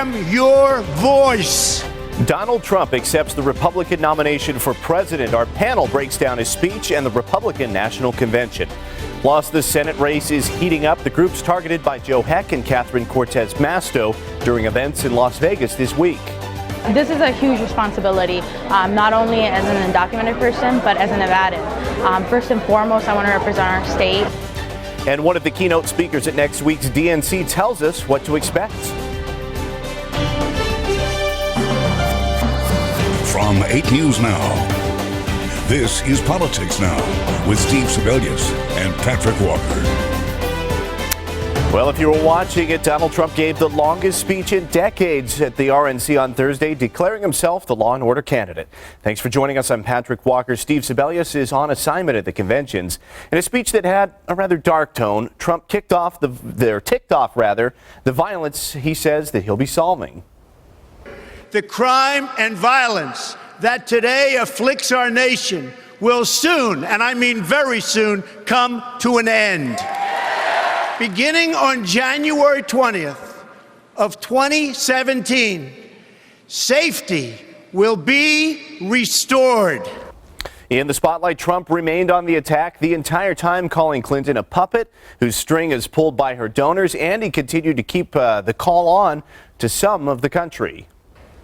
am your voice. Donald Trump accepts the Republican nomination for president. Our panel breaks down his speech and the Republican National Convention. Plus, the Senate race is heating up. The groups targeted by Joe Heck and Catherine Cortez Masto during events in Las Vegas this week. This is a huge responsibility, not only as an undocumented person, but as a Nevadan. First and foremost, I want to represent our state. And one of the keynote speakers at next week's DNC tells us what to expect. From 8 News Now, this is Politics Now with Steve Sebelius and Patrick Walker. Well, if you were watching it, Donald Trump gave the longest speech in decades at the RNC on Thursday, declaring himself the law and order candidate. Thanks for joining us. I'm Patrick Walker. Steve Sebelius is on assignment at the conventions. In a speech that had a rather dark tone, Trump ticked off the violence he says that he'll be solving. The crime and violence that today afflicts our nation will soon, and I mean very soon, come to an end. Beginning on January 20th of 2017, safety will be restored. In the spotlight, Trump remained on the attack the entire time, calling Clinton a puppet whose string is pulled by her donors, and he continued to keep the call on to some of the country.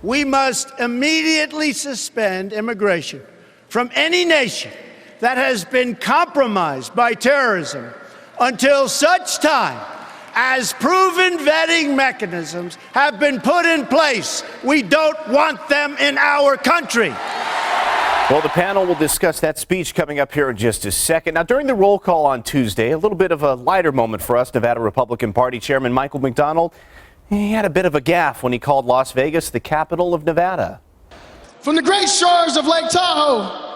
We must immediately suspend immigration from any nation that has been compromised by terrorism until such time as proven vetting mechanisms have been put in place. We don't want them in our country. Well, the panel will discuss that speech coming up here in just a second. Now, during the roll call on Tuesday, a little bit of a lighter moment for us. Nevada Republican Party Chairman Michael McDonald, he had a bit of a gaffe when he called Las Vegas the capital of Nevada. From the great shores of Lake Tahoe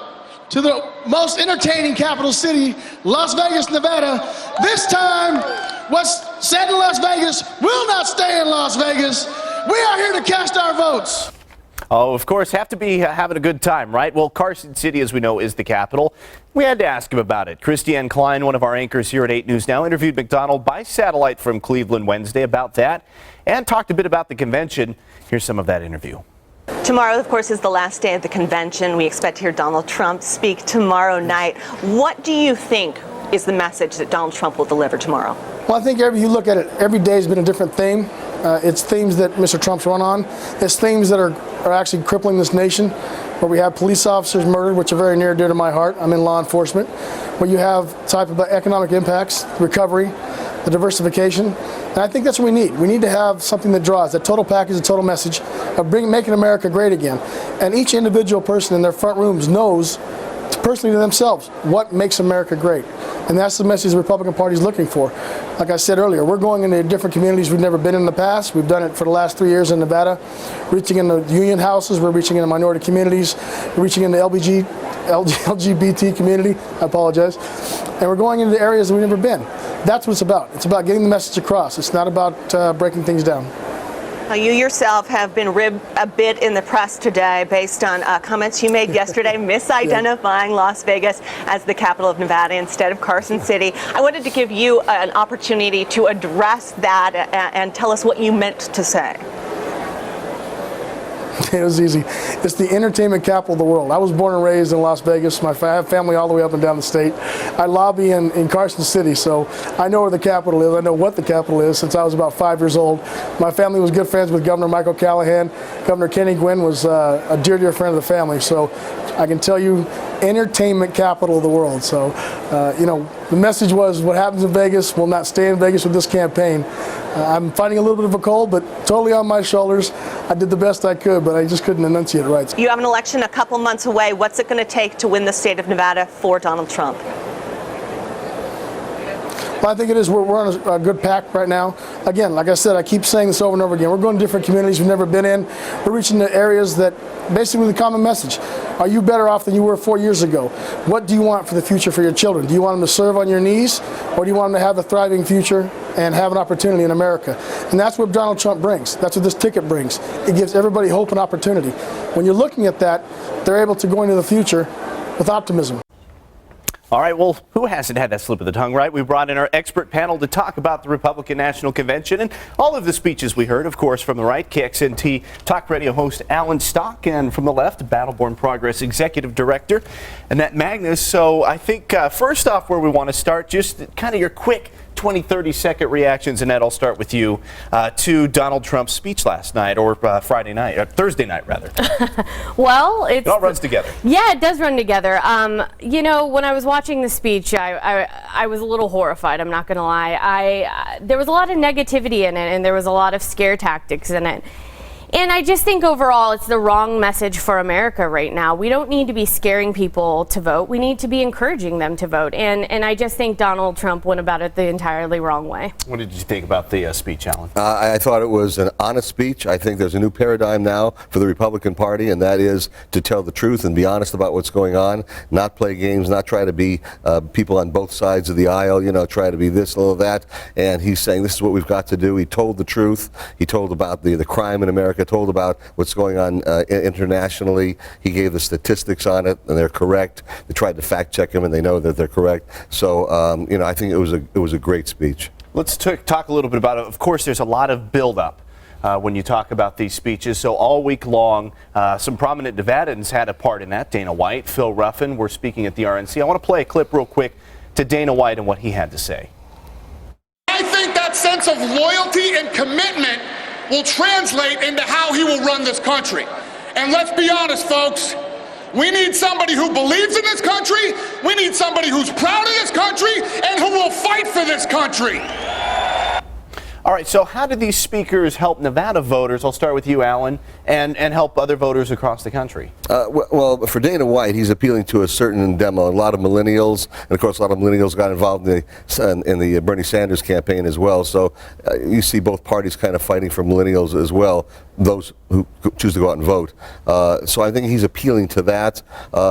to the most entertaining capital city, Las Vegas, Nevada, this time what's said in Las Vegas will not stay in Las Vegas. We are here to cast our votes. Oh, of course, have to be having a good time, right? Well, Carson City, as we know, is the capital. We had to ask him about it. Christiane Klein, one of our anchors here at 8 News Now, interviewed McDonald by satellite from Cleveland Wednesday about that and talked a bit about the convention. Here's some of that interview. Tomorrow, of course, is the last day of the convention. We expect to hear Donald Trump speak tomorrow night. What do you think is the message that Donald Trump will deliver tomorrow? Well, I think you look at it, every day has been a different theme. It's themes that Mr. Trump's run on. It's themes that are actually crippling this nation, where we have police officers murdered, which are very near and dear to my heart. I'm in law enforcement. Where you have type of economic impacts, recovery, the diversification. And I think that's what we need. We need to have something that draws, that total package, a total message of making America great again. And each individual person in their front rooms knows personally to themselves what makes America great. And that's the message the Republican Party is looking for. Like I said earlier, we're going into different communities we've never been in the past. We've done it for the last 3 years in Nevada, reaching into union houses, we're reaching into minority communities, we're reaching into LGBT community, I apologize. And we're going into areas that we've never been. That's what it's about. It's about getting the message across. It's not about breaking things down. Now, you yourself have been ribbed a bit in the press today based on comments you made yesterday misidentifying Las Vegas as the capital of Nevada instead of Carson City. I wanted to give you an opportunity to address that and tell us what you meant to say. It was easy. It's the entertainment capital of the world. I was born and raised in Las Vegas. I have family all the way up and down the state. I lobby in Carson City, so I know where the capital is. I know what the capital is since I was about 5 years old. My family was good friends with Governor Michael Callahan. Governor Kenny Gwinn was a dear, dear friend of the family. So I can tell you, entertainment capital of the world. So, the message was what happens in Vegas will not stay in Vegas with this campaign. I'm fighting a little bit of a cold, but totally on my shoulders. I did the best I could, but I just couldn't enunciate it right. You have an election a couple months away. What's it going to take to win the state of Nevada for Donald Trump? Well, I think it is. We're on a good pack right now. Again, like I said, I keep saying this over and over again. We're going to different communities we've never been in. We're reaching the areas that basically the common message. Are you better off than you were 4 years ago? What do you want for the future for your children? Do you want them to serve on your knees, or do you want them to have a thriving future and have an opportunity in America? And that's what Donald Trump brings. That's what this ticket brings. It gives everybody hope and opportunity. When you're looking at that, they're able to go into the future with optimism. All right, well, who hasn't had that slip of the tongue, right? We brought in our expert panel to talk about the Republican National Convention and all of the speeches we heard, of course, from the right, KXNT Talk Radio host Alan Stock, and from the left, Battleborn Progress Executive Director Annette Magnus. So I think first off, where we want to start, just kind of your quick 20, 30-second reactions. Annette, I'll start with you, to Donald Trump's speech last night, or Thursday night, rather. Well, it all runs together. Yeah, it does run together. You know, when I was watching the speech, I was a little horrified, I'm not going to lie. There was a lot of negativity in it, and there was a lot of scare tactics in it. And I just think overall it's the wrong message for America right now. We don't need to be scaring people to vote. We need to be encouraging them to vote. And I just think Donald Trump went about it the entirely wrong way. What did you think about the speech, Alan? I thought it was an honest speech. I think there's a new paradigm now for the Republican Party, and that is to tell the truth and be honest about what's going on, not play games, not try to be people on both sides of the aisle, you know, try to be this, little that. And he's saying this is what we've got to do. He told the truth. He told about the crime in America, told about what's going on internationally. He gave the statistics on it, and they're correct. They tried to fact check him, and they know that they're correct. So, you know, I think it was a great speech. Let's talk a little bit about it. Of course, there's a lot of buildup when you talk about these speeches. So all week long, some prominent Nevadans had a part in that. Dana White, Phil Ruffin were speaking at the RNC. I want to play a clip real quick to Dana White and what he had to say. I think that sense of loyalty and commitment will translate into how he will run this country. And let's be honest, folks, we need somebody who believes in this country, we need somebody who's proud of this country, and who will fight for this country. All right, so how do these speakers help Nevada voters? I'll start with you, Alan, and help other voters across the country. Well, for Dana White, he's appealing to a certain demo. A lot of millennials, and of course, a lot of millennials got involved in the Bernie Sanders campaign as well. So you see both parties kind of fighting for millennials as well, those who choose to go out and vote. So I think he's appealing to that.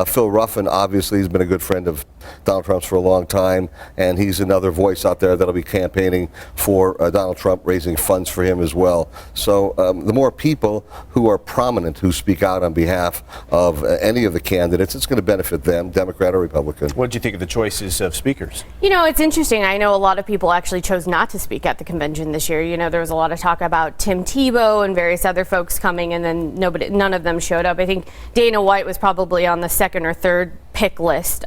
Phil Ruffin, obviously, has been a good friend of Donald Trump's for a long time, and he's another voice out there that'll be campaigning for Donald Trump, raising funds for him as well. So the more people who are prominent, who speak out on behalf of any of the candidates, it's going to benefit them, Democrat or Republican. What did you think of the choices of speakers? You know, it's interesting. I know a lot of people actually chose not to speak at the convention this year. You know, there was a lot of talk about Tim Tebow and various other folks coming, and then none of them showed up. I think Dana White was probably on the second or third pick list.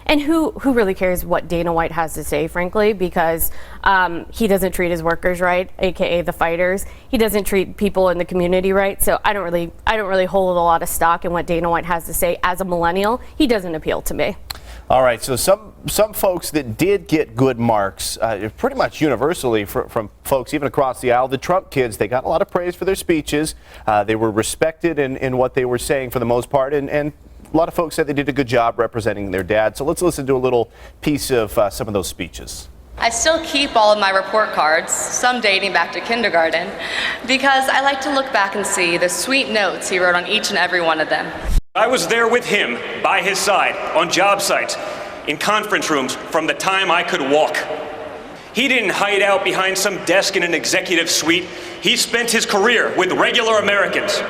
And who really cares what Dana White has to say, frankly, because he doesn't treat his workers right, aka the fighters. He doesn't treat people in the community right. So I don't really hold a lot of stock in what Dana White has to say. As a millennial, he doesn't appeal to me. All right, so some folks that did get good marks, pretty much universally from folks even across the aisle, the Trump kids, they got a lot of praise for their speeches. They were respected in what they were saying for the most part, and a lot of folks said they did a good job representing their dad. So let's listen to a little piece of some of those speeches. I still keep all of my report cards, some dating back to kindergarten, because I like to look back and see the sweet notes he wrote on each and every one of them. I was there with him, by his side, on job sites, in conference rooms, from the time I could walk. He didn't hide out behind some desk in an executive suite. He spent his career with regular Americans.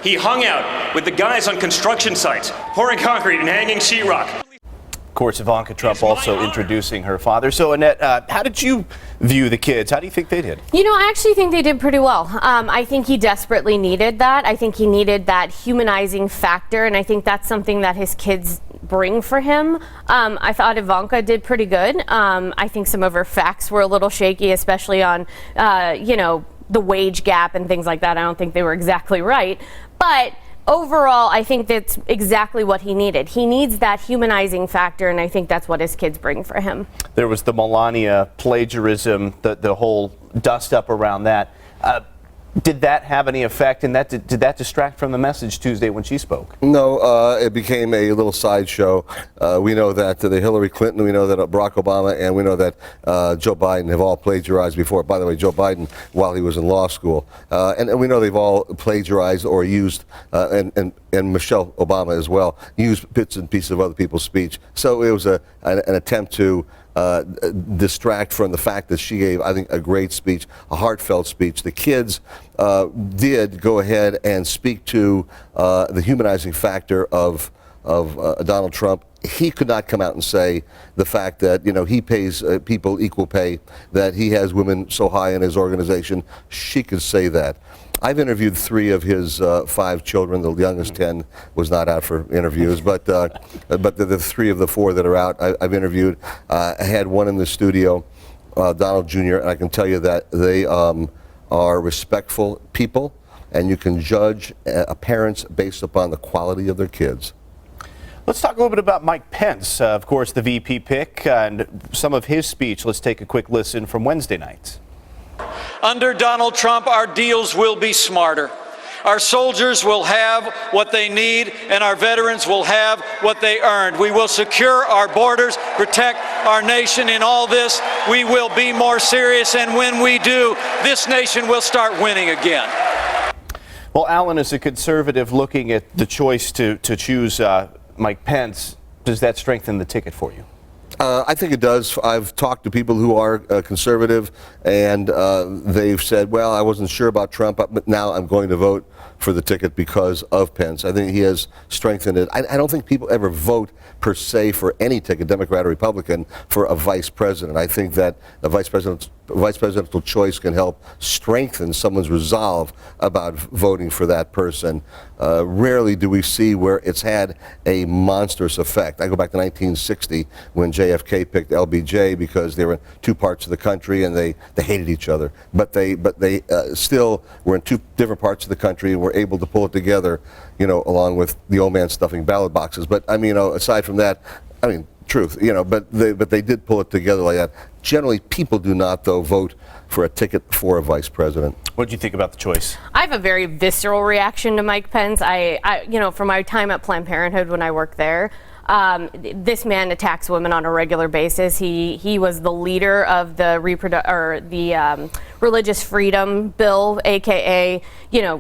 He hung out with the guys on construction sites, pouring concrete and hanging sheetrock. Of course, Ivanka Trump also introducing her father. So, Annette, how did you view the kids? How do you think they did? You know, I actually think they did pretty well. I think he desperately needed that. I think he needed that humanizing factor, and I think that's something that his kids bring for him. I thought Ivanka did pretty good. I think some of her facts were a little shaky, especially on, you know, the wage gap and things like that. I don't think they were exactly right. But overall, I think that's exactly what he needed. He needs that humanizing factor, and I think that's what his kids bring for him. There was the Melania plagiarism, the whole dust up around that. Did that have any effect, and did that distract from the message Tuesday when she spoke? No, it became a little sideshow. We know that the Hillary Clinton, we know that Barack Obama, and we know that Joe Biden have all plagiarized before. By the way, Joe Biden, while he was in law school. And we know they've all plagiarized or used, and Michelle Obama as well, used bits and pieces of other people's speech. So it was an attempt to distract from the fact that she gave, I think, a great speech, a heartfelt speech. The kids did go ahead and speak to the humanizing factor of Donald Trump he could not come out and say the fact that, he pays people equal pay, that he has women so high in his organization. She could say that. I've interviewed 3 of his 5 children. The youngest 10 was not out for interviews, but the 3 of the 4 that are out, I've interviewed. I had one in the studio, Donald Jr., and I can tell you that they are respectful people, and you can judge parents based upon the quality of their kids. Let's talk a little bit about Mike Pence, of course, the VP pick, and some of his speech. Let's take a quick listen from Wednesday night. Under Donald Trump, our deals will be smarter. Our soldiers will have what they need, and our veterans will have what they earned. We will secure our borders, protect our nation. In all this, we will be more serious, and when we do, this nation will start winning again. Well, Alan, as a conservative looking at the choice to choose Mike Pence, does that strengthen the ticket for you? I think it does. I've talked to people who are conservative, and they've said, well, I wasn't sure about Trump, but now I'm going to vote for the ticket because of Pence. I think he has strengthened it. I don't think people ever vote per se for any ticket, Democrat or Republican, for a vice president. I think that a vice presidential choice can help strengthen someone's resolve about voting for that person. Rarely do we see where it's had a monstrous effect. I go back to 1960 when JFK picked LBJ because they were in 2 parts of the country and they hated each other. But they still were in 2 different parts of the country and were able to pull it together, along with the old man stuffing ballot boxes. But I mean, aside from that, truth, but they did pull it together like that. Generally, people do not, though, vote for a ticket for a vice president. What do you think about the choice? I have a very visceral reaction to Mike Pence. I from my time at Planned Parenthood when I worked there, this man attacks women on a regular basis. He was the leader of the religious freedom bill, aka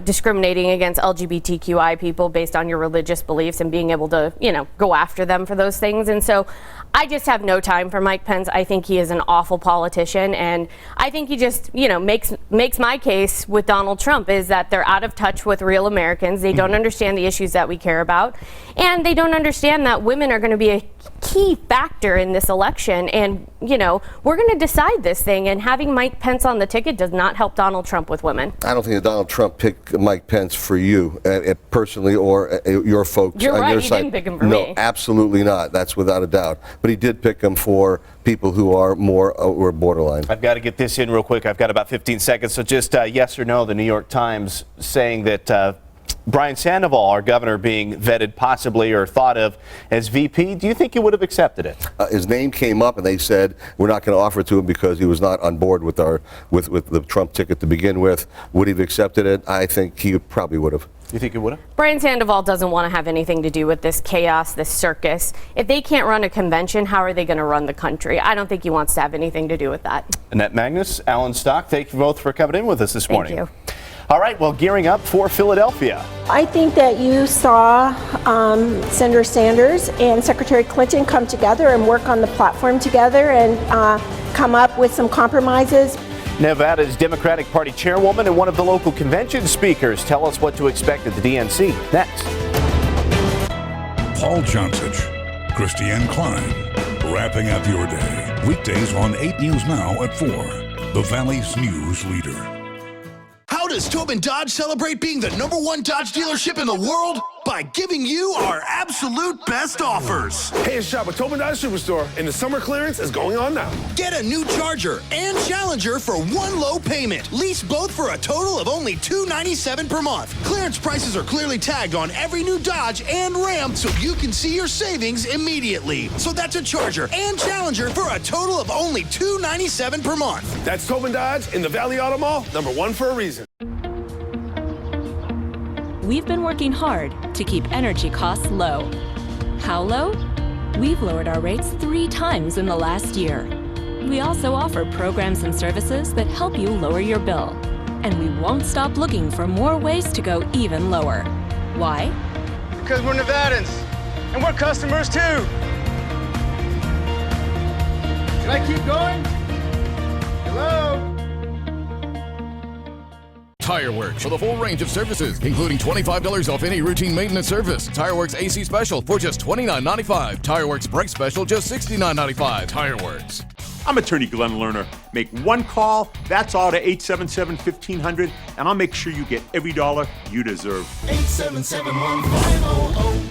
discriminating against LGBTQI people based on your religious beliefs and being able to go after them for those things. And so I just have no time for Mike Pence. I think he is an awful politician, and I think he just makes my case with Donald Trump is that they're out of touch with real Americans. They don't understand the issues that we care about, and they don't understand that women are going to be a key factor in this election, and we're going to decide this thing, and having Mike Pence on the ticket does not help Donald Trump with women. I don't think that Donald Trump picked Mike Pence for you personally or your folks You're on right, your he side. didn't pick him for no, me. Absolutely not. That's without a doubt. But he did pick him for people who are more or borderline. I've got to get this in real quick. I've got about 15 seconds. So just yes or no, the New York Times saying that Brian Sandoval, our governor, being vetted possibly or thought of as VP. Do you think you would have accepted it? His name came up and they said, we're not going to offer it to him because he was not on board with with the Trump ticket to begin with. Would he have accepted it? I think he probably would have. You think he would have? Brian Sandoval doesn't want to have anything to do with this chaos, this circus. If they can't run a convention, how are they going to run the country? I don't think he wants to have anything to do with that. Annette Magnus, Alan Stock, thank you both for coming in with us this morning. Thank you. All right, well, gearing up for Philadelphia. I think that you saw Senator Sanders and Secretary Clinton come together and work on the platform together and come up with some compromises. Nevada's Democratic Party chairwoman and one of the local convention speakers tell us what to expect at the DNC. Next. Paul Johnson, Christiane Klein, wrapping up your day. Weekdays on 8 News Now at 4, the Valley's news leader. How does Tobin Dodge celebrate being the #1 Dodge dealership in the world? By giving you our absolute best offers. Hey, it's shop at Tobin Dodge Superstore, and the summer clearance is going on now. Get a new Charger and Challenger for one low payment. Lease both for a total of only $297 per month. Clearance prices are clearly tagged on every new Dodge and Ram, so you can see your savings immediately. So that's a Charger and Challenger for a total of only $297 per month. That's Tobin Dodge in the Valley Auto Mall, #1 for a reason. We've been working hard to keep energy costs low. How low? We've lowered our rates 3 times in the last year. We also offer programs and services that help you lower your bill. And we won't stop looking for more ways to go even lower. Why? Because we're Nevadans, and we're customers too. Should I keep going? Hello? Tire Works for the full range of services, including $25 off any routine maintenance service. Tire Works AC Special for just $29.95. Tire Works Brake Special just $69.95. Tire Works. I'm attorney Glenn Lerner. Make one call, that's all, to 877-1500, and I'll make sure you get every dollar you deserve. 877-1500.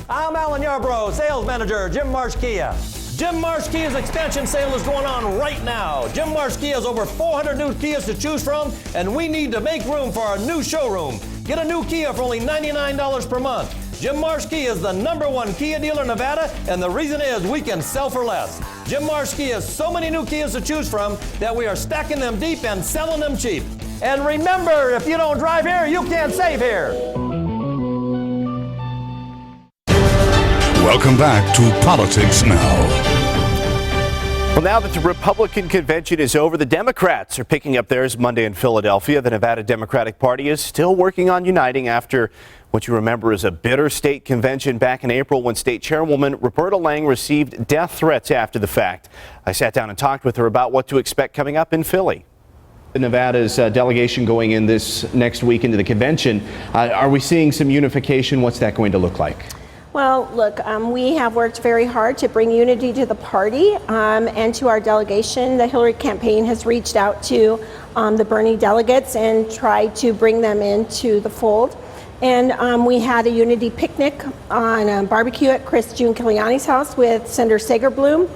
I'm Alan Yarbrough, sales manager, Jim Marsh Kia. Jim Marsh Kia's expansion sale is going on right now. Jim Marsh Kia has over 400 new Kias to choose from, and we need to make room for our new showroom. Get a new Kia for only $99 per month. Jim Marsh Kia is the #1 Kia dealer in Nevada, and the reason is we can sell for less. Jim Marsh Kia has so many new Kias to choose from that we are stacking them deep and selling them cheap. And remember, if you don't drive here, you can't save here. Welcome back to Politics Now. Well, now that the Republican convention is over, the Democrats are picking up theirs Monday in Philadelphia. The Nevada Democratic Party is still working on uniting after what you remember is a bitter state convention back in April when state chairwoman Roberta Lang received death threats after the fact. I sat down and talked with her about what to expect coming up in Philly. Nevada's delegation going in this next week into the convention. Are we seeing some unification? What's that going to look like? Well, look, we have worked very hard to bring unity to the party and to our delegation. The Hillary campaign has reached out to the Bernie delegates and tried to bring them into the fold. And we had a unity picnic on a barbecue at Chris Giuliani's house with Senator Sagerblum.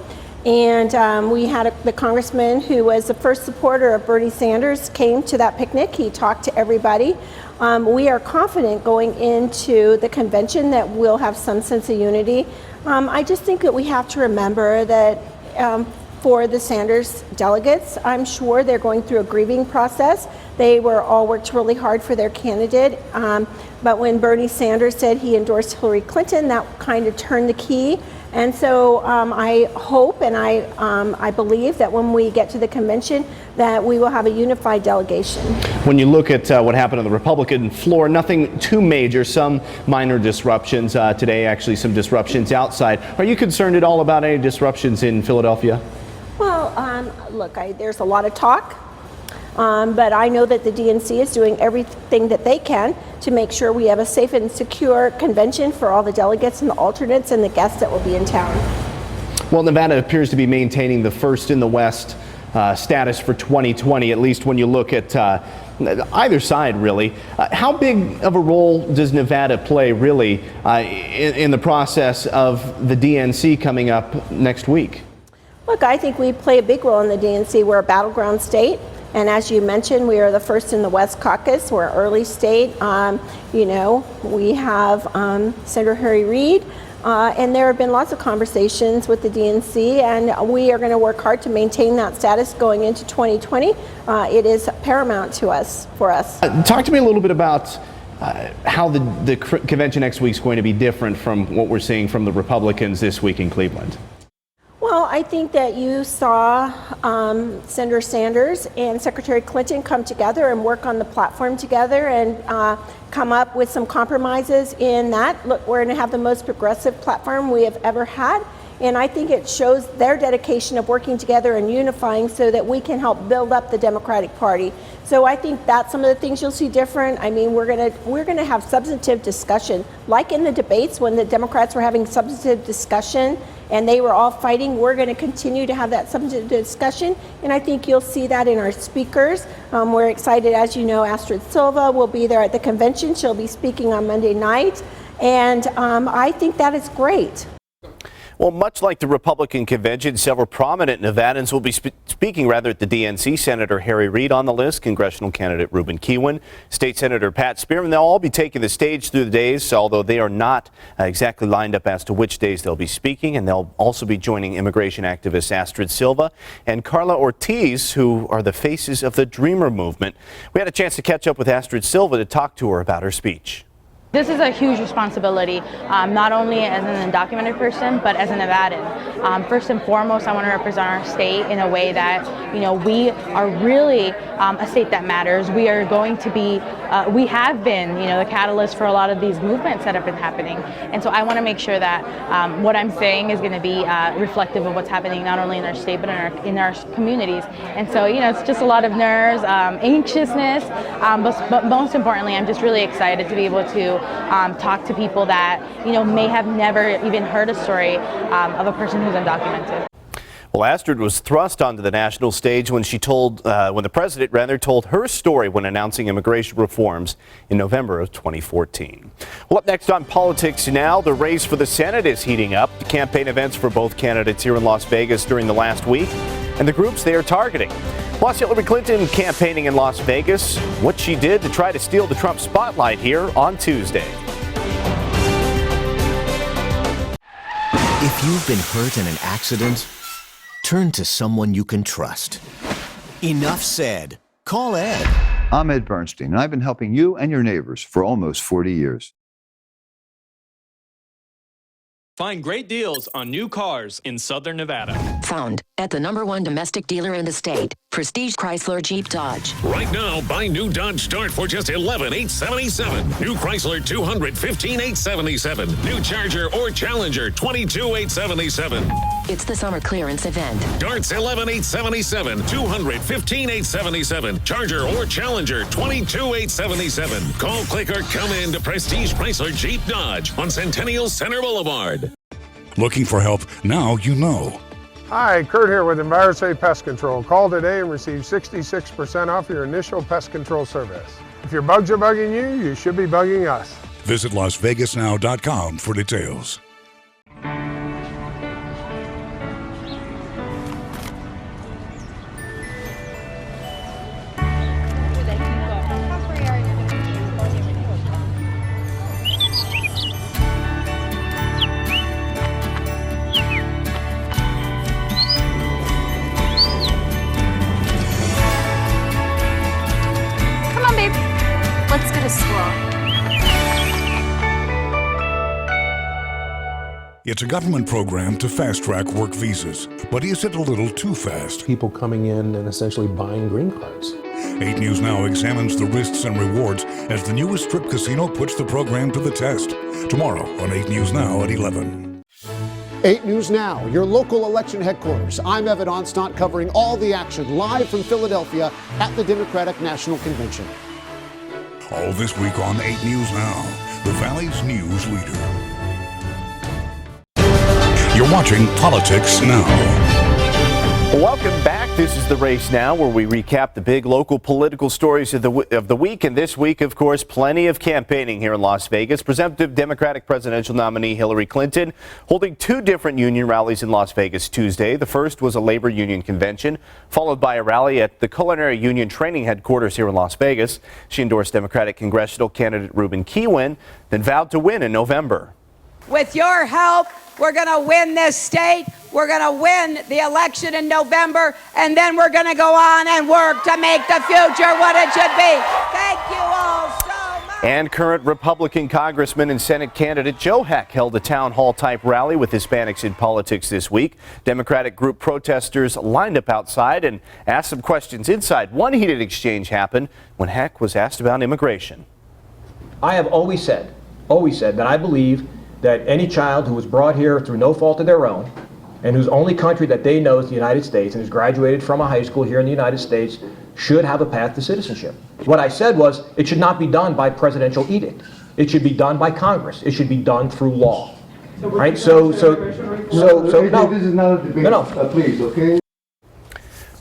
And we had the congressman who was the first supporter of Bernie Sanders came to that picnic. He talked to everybody. We are confident going into the convention that we'll have some sense of unity. I just think that we have to remember that for the Sanders delegates, I'm sure they're going through a grieving process. They were all worked really hard for their candidate. But when Bernie Sanders said he endorsed Hillary Clinton, that kind of turned the key. And so I hope and I believe that when we get to the convention that we will have a unified delegation. When you look at what happened on the Republican floor, nothing too major, some minor disruptions today, actually some disruptions outside. Are you concerned at all about any disruptions in Philadelphia? Well, look, there's a lot of talk. But I know that the DNC is doing everything that they can to make sure we have a safe and secure convention for all the delegates and the alternates and the guests that will be in town. Well, Nevada appears to be maintaining the first in the West status for 2020, at least when you look at either side, really. How big of a role does Nevada play, really, in the process of the DNC coming up next week? Look, I think we play a big role in the DNC. We're a battleground state. And as you mentioned, we are the first in the West Caucus. We're an early state. You know, we have Senator Harry Reid, and there have been lots of conversations with the DNC, and we are going to work hard to maintain that status going into 2020. It is paramount to us, for us. Talk to me a little bit about how the convention next week is going to be different from what we're seeing from the Republicans this week in Cleveland. Well, I think that you saw Senator Sanders and Secretary Clinton come together and work on the platform together and come up with some compromises in that. Look, we're going to have the most progressive platform we have ever had. And I think it shows their dedication of working together and unifying so that we can help build up the Democratic Party. So I think that's some of the things you'll see different. I mean, we're gonna have substantive discussion, like in the debates when the Democrats were having substantive discussion and they were all fighting. We're going to continue to have that substantive discussion, and I think you'll see that in our speakers. We're excited, as you know, Astrid Silva will be there at the convention. She'll be speaking on Monday night, and I think that is great. Well, much like the Republican convention, several prominent Nevadans will be speaking at the DNC. Senator Harry Reid on the list, congressional candidate Ruben Kihuen, State Senator Pat Spearman. They'll all be taking the stage through the days, although they are not exactly lined up as to which days they'll be speaking. And they'll also be joining immigration activist Astrid Silva and Carla Ortiz, who are the faces of the Dreamer movement. We had a chance to catch up with Astrid Silva to talk to her about her speech. This is a huge responsibility, not only as an undocumented person, but as a Nevadan. First and foremost, I want to represent our state in a way that, we are really a state that matters. We are going to be, we have been, the catalyst for a lot of these movements that have been happening. And so I want to make sure that what I'm saying is going to be reflective of what's happening not only in our state, but in our communities. And so, it's just a lot of nerves, anxiousness, but most importantly, I'm just really excited to be able to talk to people that may have never even heard a story of a person who's undocumented. Well, Astrid was thrust onto the national stage when the president told her story when announcing immigration reforms in November of 2014. Well, up next on Politics Now, the race for the Senate is heating up. The campaign events for both candidates here in Las Vegas during the last week and the groups they are targeting. Plus, Hillary Clinton campaigning in Las Vegas, what she did to try to steal the Trump spotlight here on Tuesday. If you've been hurt in an accident, turn to someone you can trust. Enough said. Call Ed. I'm Ed Bernstein, and I've been helping you and your neighbors for almost 40 years. Find great deals on new cars in Southern Nevada. Found at the #1 domestic dealer in the state, Prestige Chrysler Jeep Dodge. Right now, buy new Dodge Start for just $11,877. New Chrysler 200, $15,877. New Charger or Challenger, $22,877. It's the summer clearance event. Dart's $11,877. 200, $15,877. Charger or Challenger, $22,877. Call, click, or come in to Prestige Chrysler Jeep Dodge on Centennial Center Boulevard. Looking for help? Now you know. Hi, Kurt here with Envirosafe Pest Control. Call today and receive 66% off your initial pest control service. If your bugs are bugging you, you should be bugging us. Visit LasVegasNow.com for details. Let's get a swirl. It's a government program to fast-track work visas, but is it a little too fast? People coming in and essentially buying green cards. 8 News Now examines the risks and rewards as the newest strip casino puts the program to the test. Tomorrow on 8 News Now at 11. 8 News Now, your local election headquarters. I'm Evan Onstott covering all the action live from Philadelphia at the Democratic National Convention. All this week on 8 News Now, the Valley's news leader. You're watching Politics Now. Welcome back. This is The Race Now, where we recap the big local political stories of the week. And this week, of course, plenty of campaigning here in Las Vegas. Presumptive Democratic presidential nominee Hillary Clinton holding 2 different union rallies in Las Vegas Tuesday. The first was a labor union convention, followed by a rally at the Culinary Union training headquarters here in Las Vegas. She endorsed Democratic congressional candidate Ruben Kihuen, then vowed to win in November. With your help, we're going to win this state. We're going to win the election in November, and then we're going to go on and work to make the future what it should be. Thank you all so much. And current Republican Congressman and Senate candidate Joe Heck held a town hall type rally with Hispanics in politics this week. Democratic group protesters lined up outside and asked some questions inside. One heated exchange happened when Heck was asked about immigration. I have always said that I believe that any child who was brought here through no fault of their own and whose only country that they know is the United States and who's graduated from a high school here in the United States should have a path to citizenship. What I said was it should not be done by presidential edict. It should be done by Congress. It should be done through law. Right? So no. This is not a debate. No. Please, okay?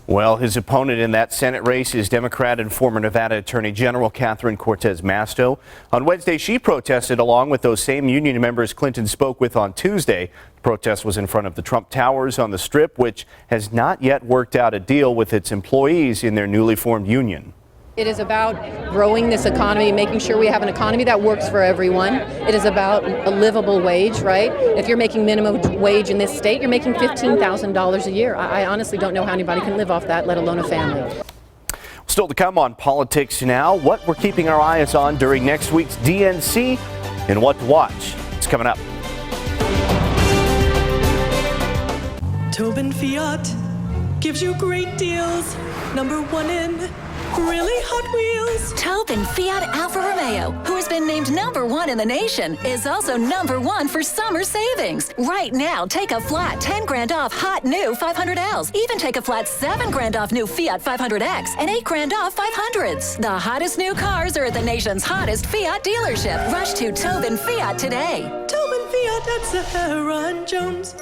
Well, his opponent in that Senate race is Democrat and former Nevada Attorney General Catherine Cortez Masto. On Wednesday, she protested along with those same union members Clinton spoke with on Tuesday. The protest was in front of the Trump Towers on the Strip, which has not yet worked out a deal with its employees in their newly formed union. It is about growing this economy, making sure we have an economy that works for everyone. It is about a livable wage, right? If you're making minimum wage in this state, you're making $15,000 a year. I honestly don't know how anybody can live off that, let alone a family. Still to come on Politics Now, what we're keeping our eyes on during next week's DNC in What to Watch. It's coming up. Tobin Fiat gives you great deals. #1 in really Hot Wheels. Tobin Fiat Alfa Romeo, who has been named #1 in the nation, is also #1 for summer savings. Right now, take a flat 10 grand off hot new 500Ls. Even take a flat 7 grand off new Fiat 500X and 8 grand off 500s. The hottest new cars are at the nation's hottest Fiat dealership. Rush to Tobin Fiat today. Tobin Fiat at Sahara and Jones.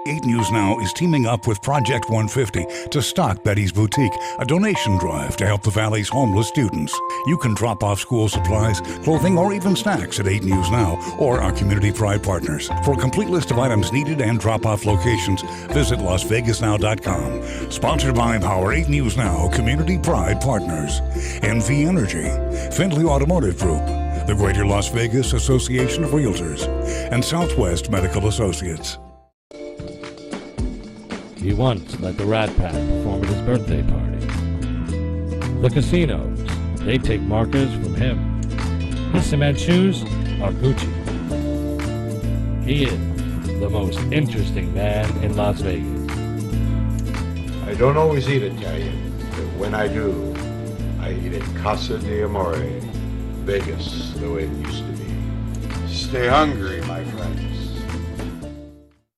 8 News Now is teaming up with Project 150 to stock Betty's Boutique, a donation drive to help the Valley's homeless students. You can drop off school supplies, clothing, or even snacks at 8 News Now or our Community Pride partners. For a complete list of items needed and drop-off locations, visit LasVegasNow.com. Sponsored by Power 8 News Now Community Pride Partners, NV Energy, Findlay Automotive Group, the Greater Las Vegas Association of Realtors, and Southwest Medical Associates. He once let the Rat Pack perform at his birthday party. The casinos, they take markers from him. His cement shoes are Gucci. He is the most interesting man in Las Vegas. I don't always eat Italian, but when I do, I eat at Casa de Amore, Vegas, the way it used to be. Stay hungry, my friend.